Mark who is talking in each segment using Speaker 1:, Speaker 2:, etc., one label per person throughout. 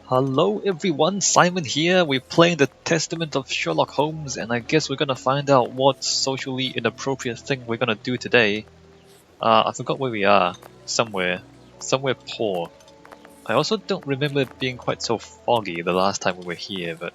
Speaker 1: Hello everyone, Simon here. We're playing the Testament of Sherlock Holmes, and I guess we're gonna find out what socially inappropriate thing we're gonna do today. I forgot where we are. Somewhere poor. I also don't remember it being quite so foggy the last time we were here, but...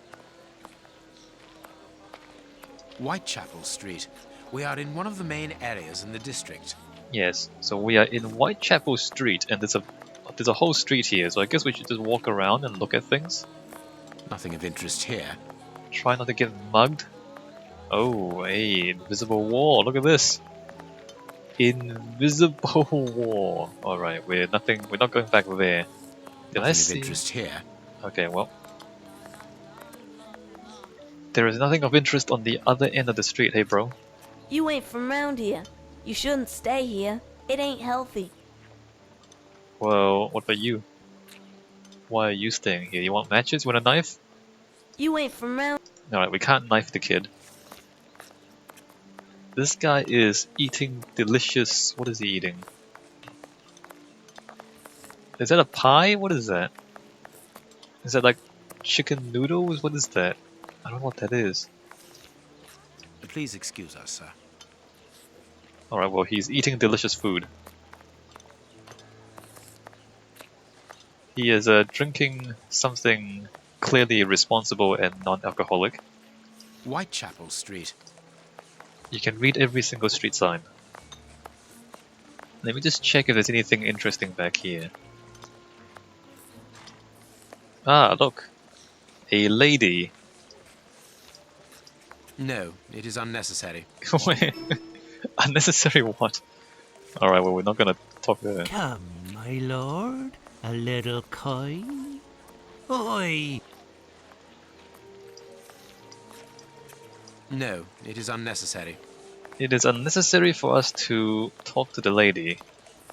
Speaker 2: Whitechapel Street. We are in one of the main areas in the district.
Speaker 1: Yes, so we are in Whitechapel Street, and there's a whole street here, so I guess we should just walk around and look at things.
Speaker 2: Nothing of interest here.
Speaker 1: Try not to get mugged. Oh, hey, invisible wall, look at this! Invisible wall. Alright, we're not going back there. Did I
Speaker 2: Nothing
Speaker 1: see?
Speaker 2: of interest here.
Speaker 1: Okay, well. There is nothing of interest on the other end of the street, hey bro.
Speaker 3: You ain't from round here. You shouldn't stay here. It ain't healthy.
Speaker 1: Well, what about you? Why are you staying here? You want matches? You want a knife?
Speaker 3: You ain't from round.
Speaker 1: Alright, we can't knife the kid. This guy is eating delicious... What is he eating? Is that a pie? What is that? Is that like chicken noodles? What is that? I don't know what that is.
Speaker 2: Please excuse us, sir.
Speaker 1: Alright, well, he's eating delicious food. He is drinking something clearly responsible and non-alcoholic.
Speaker 2: Whitechapel Street.
Speaker 1: You can read every single street sign. Let me just check if there's anything interesting back here. Ah, look. A lady.
Speaker 2: No, it is unnecessary.
Speaker 1: Wait. Unnecessary what? Alright, well, we're not gonna talk to her.
Speaker 4: Come, my lord, a little coin. Oi!
Speaker 2: No, it is unnecessary.
Speaker 1: It is unnecessary for us to talk to the lady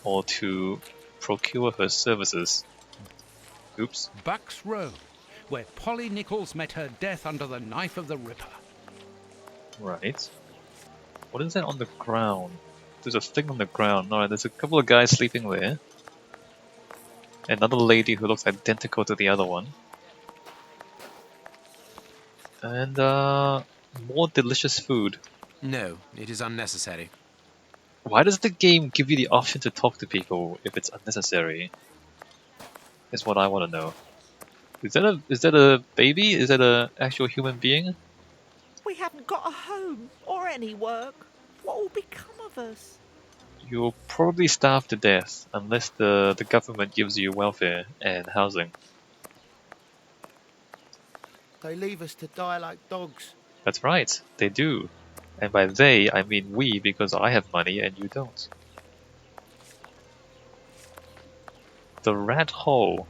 Speaker 1: or to procure her services. Oops.
Speaker 5: Bucks Row, where Polly Nichols met her death under the knife of the Ripper.
Speaker 1: Right. What is that on the ground? There's a thing on the ground. Alright, there's a couple of guys sleeping there. Another lady who looks identical to the other one. And, more delicious food.
Speaker 2: No, it is unnecessary.
Speaker 1: Why does the game give you the option to talk to people if it's unnecessary? Is what I want to know. Is that a baby? Is that a actual human being?
Speaker 6: We haven't got a home or any work. What will become of us?
Speaker 1: You'll probably starve to death unless the government gives you welfare and housing.
Speaker 6: They leave us to die like dogs.
Speaker 1: That's right, they do. And by they, I mean we, because I have money and you don't. The rat hole.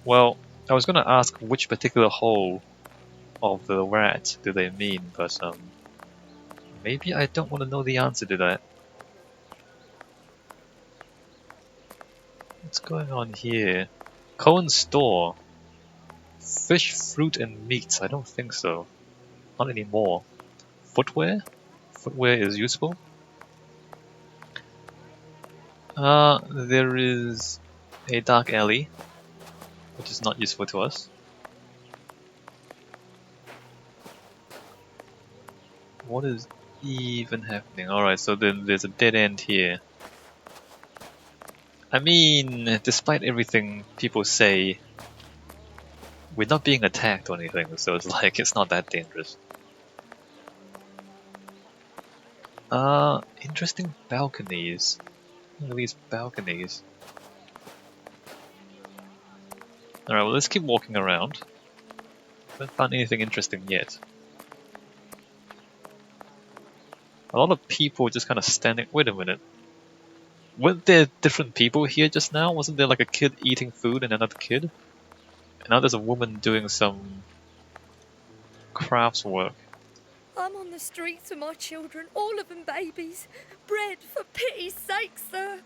Speaker 1: Well, I was gonna ask which particular hole of the rat do they mean, but maybe I don't want to know the answer to that. What's going on here? Cohen's store. Fish, fruit, and meats. I don't think so. Not anymore. Footwear? Footwear is useful. There is a dark alley, which is not useful to us. What is even happening? Alright, so then there's a dead end here. I mean, despite everything people say, we're not being attacked or anything, so it's like, it's not that dangerous. Interesting balconies. Look at these balconies. Alright, well let's keep walking around. Haven't found anything interesting yet. A lot of people just kind of standing... Wait a minute. Weren't there different people here just now? Wasn't there like a kid eating food and another kid? And now there's a woman doing some crafts work.
Speaker 7: I'm on the streets with my children, all of them babies. Bread, for pity's sake, sir.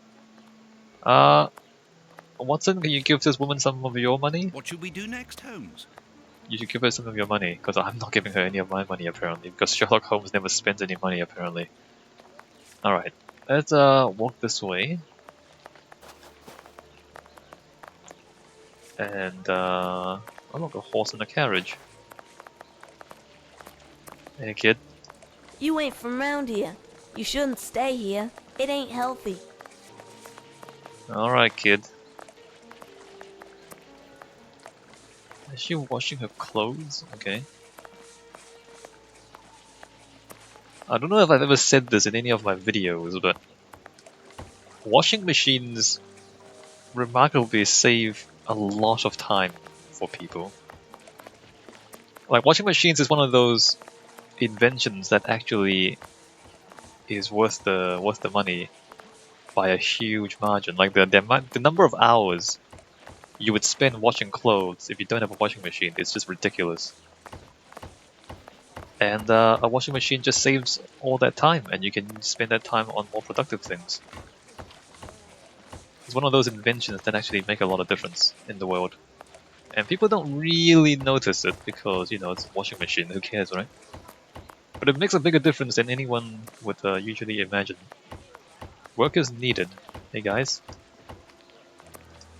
Speaker 1: Watson, can you give this woman some of your money?
Speaker 5: What should we do next, Holmes?
Speaker 1: You should give her some of your money, because I'm not giving her any of my money apparently, because Sherlock Holmes never spends any money apparently. Alright, let's walk this way. And oh look, a horse and a carriage. Hey kid.
Speaker 3: You ain't from round here. You shouldn't stay here. It ain't healthy.
Speaker 1: Alright kid. Is she washing her clothes? Okay. I don't know if I've ever said this in any of my videos, but washing machines remarkably save a lot of time for people. Like, washing machines is one of those inventions that actually is worth the money by a huge margin. Like the number of hours you would spend washing clothes if you don't have a washing machine is just ridiculous. And a washing machine just saves all that time, and you can spend that time on more productive things. It's one of those inventions that actually make a lot of difference in the world. And people don't really notice it because, you know, it's a washing machine, who cares, right? But it makes a bigger difference than anyone would usually imagine. Work is needed. Hey guys.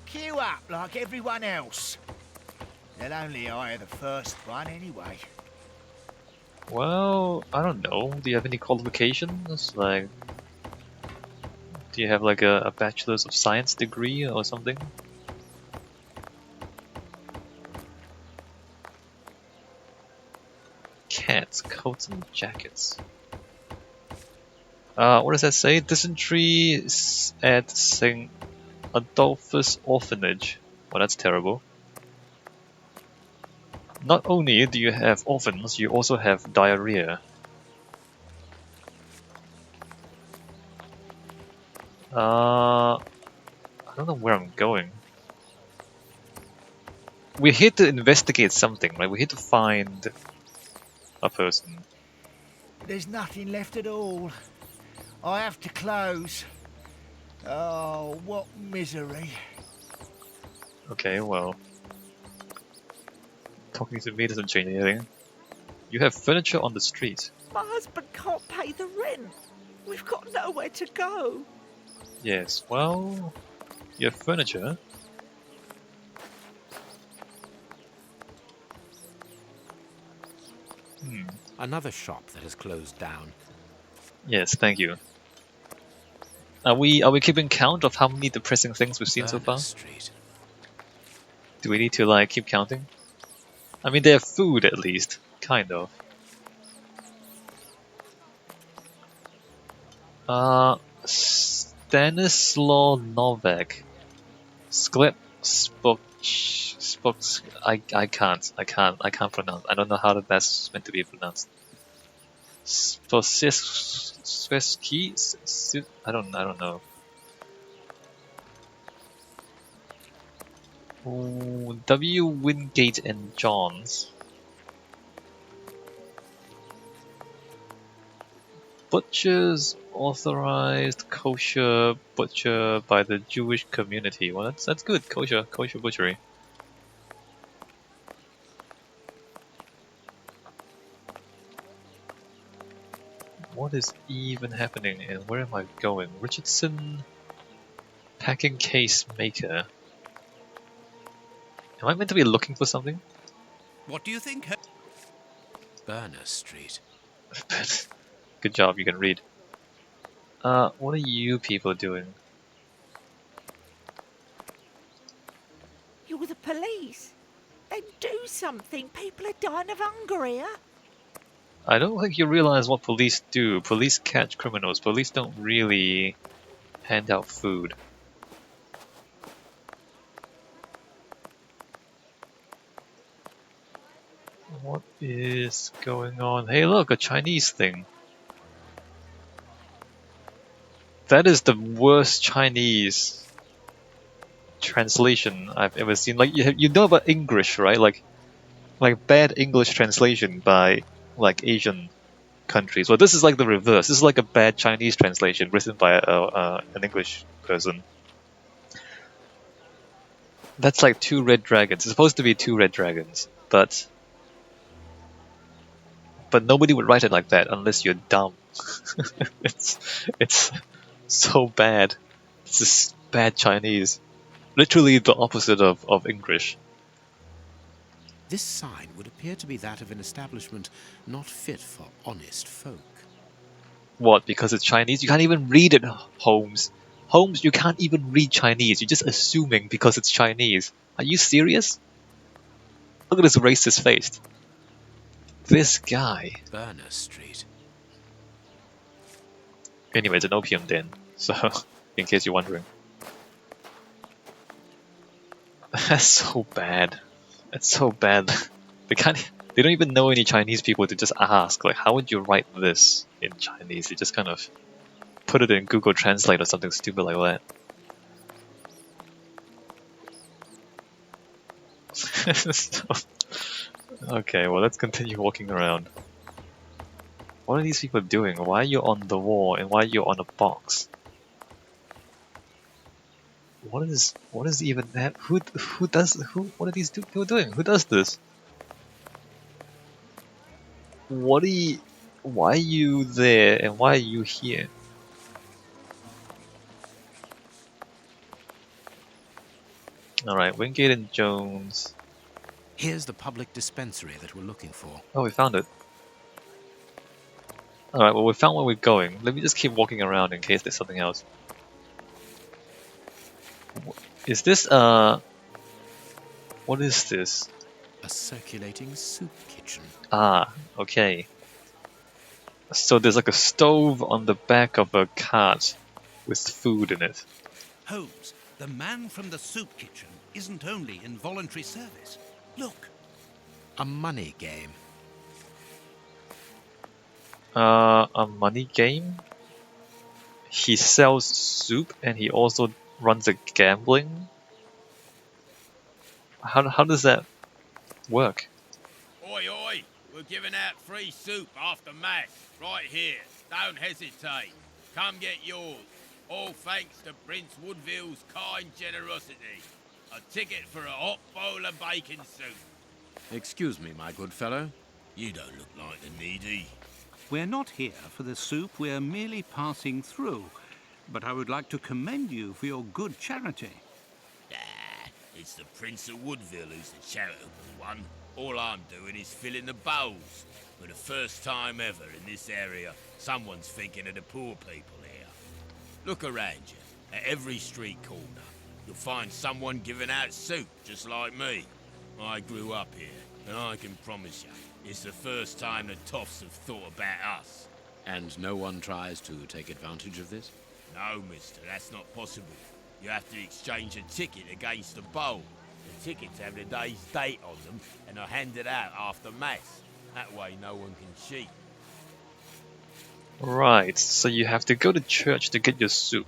Speaker 8: Queue up like everyone else. They'll only hire the first one anyway.
Speaker 1: Well, I don't know. Do you have any qualifications? Like, do you have like a bachelor's of science degree or something? Cats, coats and jackets. What does that say? Dysentery at St. Adolphus Orphanage. Well, that's terrible. Not only do you have orphans, you also have diarrhea. I don't know where I'm going. We're here to investigate something, right? We're here to find a person.
Speaker 8: There's nothing left at all. I have to close. Oh, what misery.
Speaker 1: Okay, well. Talking to me doesn't change anything. You have furniture on the street.
Speaker 6: My husband can't pay the rent. We've got nowhere to go.
Speaker 1: Yes, well, you have furniture.
Speaker 2: Another shop that has closed down.
Speaker 1: Yes, thank you. Are we keeping count of how many depressing things we've seen so far?
Speaker 2: Street.
Speaker 1: Do we need to like keep counting? I mean, they have food at least, kind of. Stanislaw Novak. Sklep Spok. I can't pronounce. I don't know how that's meant to be pronounced. Sposiski? I don't know. Ooh, W. Wingate and Johns. Butchers authorized kosher butcher by the Jewish community. Well, that's good. Kosher butchery. What is even happening and where am I going? Richardson packing case maker. Am I meant to be looking for something?
Speaker 5: What do you think?
Speaker 2: Burner Street.
Speaker 1: Good job, you can read. What are you people doing?
Speaker 6: You're the police. Then do something. People are dying of hunger here.
Speaker 1: I don't think you realize what police do. Police catch criminals. Police don't really hand out food. What is going on? Hey look, a Chinese thing. That is the worst Chinese translation I've ever seen. Like, you know about English, right? Like bad English translation by like Asian countries. Well, this is like the reverse. This is like a bad Chinese translation written by an English person. That's like two red dragons. It's supposed to be two red dragons, but nobody would write it like that unless you're dumb. it's so bad. It's just bad Chinese. literally the opposite of English.
Speaker 2: This sign would appear to be that of an establishment not fit for honest folk.
Speaker 1: What? Because it's Chinese? You can't even read it, Holmes. Holmes, you can't even read Chinese. You're just assuming because it's Chinese. Are you serious? Look at this racist face. This guy.
Speaker 2: Burner Street.
Speaker 1: Anyway, it's an opium den. So, in case you're wondering. That's so bad. That's so bad. They can't. They don't even know any Chinese people to just ask, like, how would you write this in Chinese? They just kind of put it in Google Translate or something stupid like that. So, okay, well, let's continue walking around. What are these people doing? Why are you on the wall and why are you on a box? What is even that? What are these people doing? Who does this? Why are you there and why are you here? Alright, Wingate and Jones.
Speaker 2: Here's the public dispensary that we're looking for.
Speaker 1: Oh, we found it. Alright, well we found where we're going. Let me just keep walking around in case there's something else. Is this, what is this?
Speaker 2: A circulating soup kitchen.
Speaker 1: Ah, okay. So there's like a stove on the back of a cart with food in it.
Speaker 4: Holmes, the man from the soup kitchen isn't only in voluntary service. Look,
Speaker 2: A money game.
Speaker 1: A money game? He sells soup and he also runs a gambling? How does that work?
Speaker 9: Oi, oi! We're giving out free soup after mass, right here. Don't hesitate. Come get yours. All thanks to Prince Woodville's kind generosity. A ticket for a hot bowl of bacon soup.
Speaker 2: Excuse me, my good fellow. You don't look like the needy.
Speaker 4: we're not here for the soup, we're merely passing through. But I would like to commend you for your good charity.
Speaker 9: Ah, it's the Prince of Woodville who's the charitable one. All I'm doing is filling the bowls. For the first time ever in this area, someone's thinking of the poor people here. Look around you. At every street corner, you'll find someone giving out soup just like me. I grew up here, and I can promise you, it's the first time the toffs have thought about us.
Speaker 2: And no one tries to take advantage of this?
Speaker 9: No, mister, that's not possible. You have to exchange a ticket against a bowl. The tickets have the day's date on them and are handed out after mass. That way no one can cheat.
Speaker 1: Right, so you have to go to church to get your soup.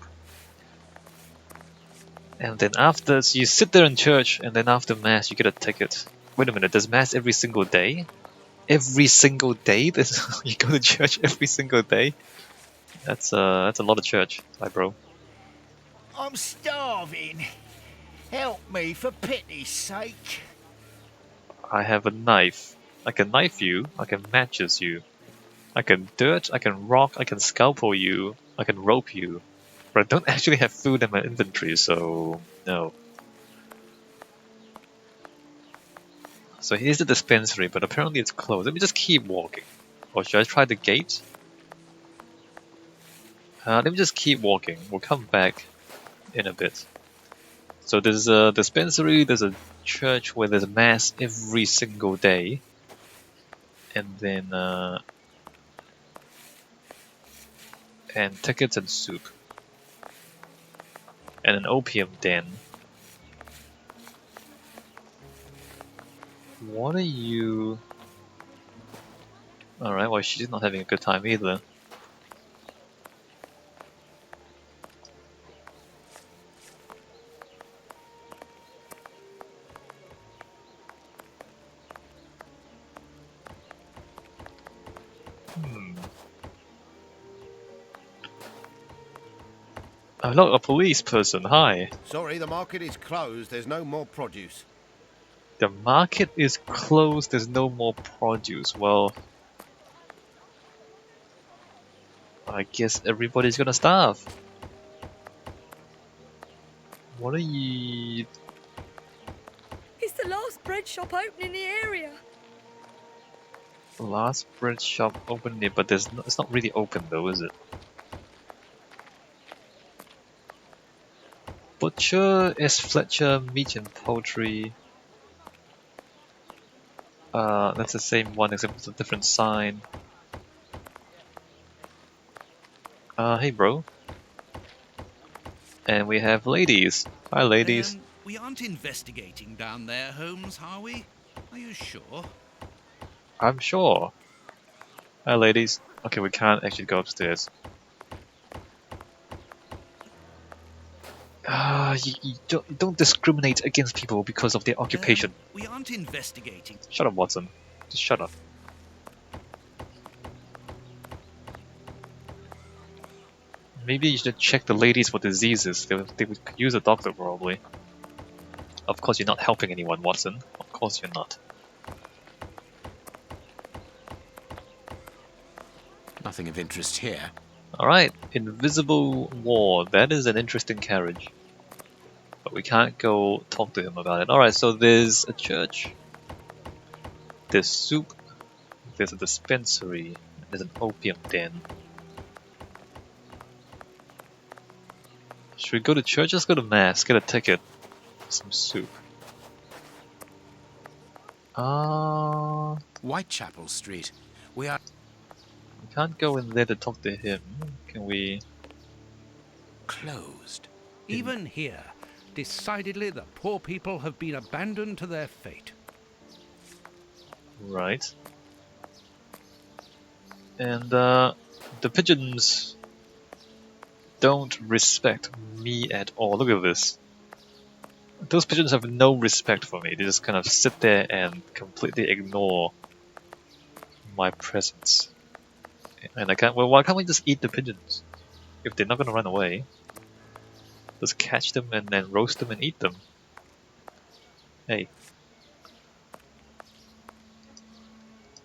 Speaker 1: And then after, so you sit there in church and then after mass you get a ticket. Wait a minute, does mass every single day? Every single day? You go to church every single day? That's a lot of church, hi bro.
Speaker 8: I'm starving. Help me for pity's sake.
Speaker 1: I have a knife. I can knife you, I can matches you. I can dirt, I can rock, I can scalpel you, I can rope you. But I don't actually have food in my inventory, so no. So here's the dispensary, but apparently it's closed. Let me just keep walking. Or should I try the gate? Let me just keep walking. We'll come back in a bit. So there's a dispensary, there's a church where there's mass every single day. And then, and tickets and soup. And an opium den. What are you... Alright, well she's not having a good time either. Oh look, a police person, hi!
Speaker 10: Sorry, the market is closed. There's no more produce.
Speaker 1: The market is closed, there's no more produce. Well, I guess everybody's gonna starve. What are you...
Speaker 7: It's the last bread shop open in the area.
Speaker 1: Last bread shop open there, but there's no, it's not really open though, is it? Butcher, S. Fletcher, Meat and Poultry. That's the same one except it's a different sign. Hey bro. And we have ladies. Hi ladies.
Speaker 5: We aren't investigating down there, Holmes, are we? Are you sure?
Speaker 1: I'm sure. Hi ladies. Okay, we can't actually go upstairs. You don't discriminate against people because of their occupation.
Speaker 5: We aren't investigating.
Speaker 1: Shut up, Watson. Just shut up. Maybe you should check the ladies for diseases. They would use a doctor probably. Of course you're not helping anyone, Watson. Of course you're not.
Speaker 2: Nothing of interest here.
Speaker 1: Alright, Invisible War. That is an interesting carriage. But we can't go talk to him about it. Alright, so there's a church. There's soup. There's a dispensary. There's an opium den. Should we go to church? Let's go to mass. Get a ticket. Some soup.
Speaker 2: Whitechapel Street. We
Speaker 1: can't go in there to talk to him. Can we?
Speaker 2: Closed.
Speaker 5: Even here, decidedly the poor people have been abandoned to their fate.
Speaker 1: Right. And the pigeons don't respect me at all. Look at this. Those pigeons have no respect for me. They just kind of sit there and completely ignore my presence. And I can't. Well, why can't we just eat the pigeons? If they're not gonna run away, just catch them and then roast them and eat them. Hey.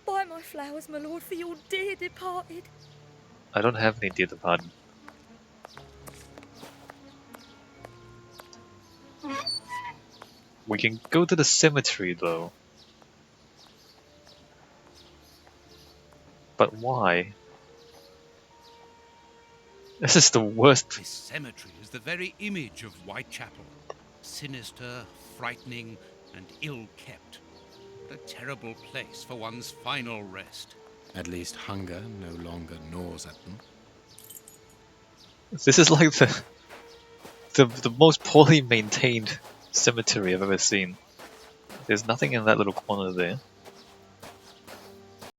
Speaker 7: Buy my flowers, my lord, for your dear departed.
Speaker 1: I don't have any dear departed. We can go to the cemetery though. But why? This is the worst.
Speaker 5: This cemetery is the very image of Whitechapel. Sinister, frightening, and ill-kept. A terrible place for one's final rest.
Speaker 2: At least hunger no longer gnaws at them.
Speaker 1: This is like the most poorly maintained cemetery I've ever seen. There's nothing in that little corner there.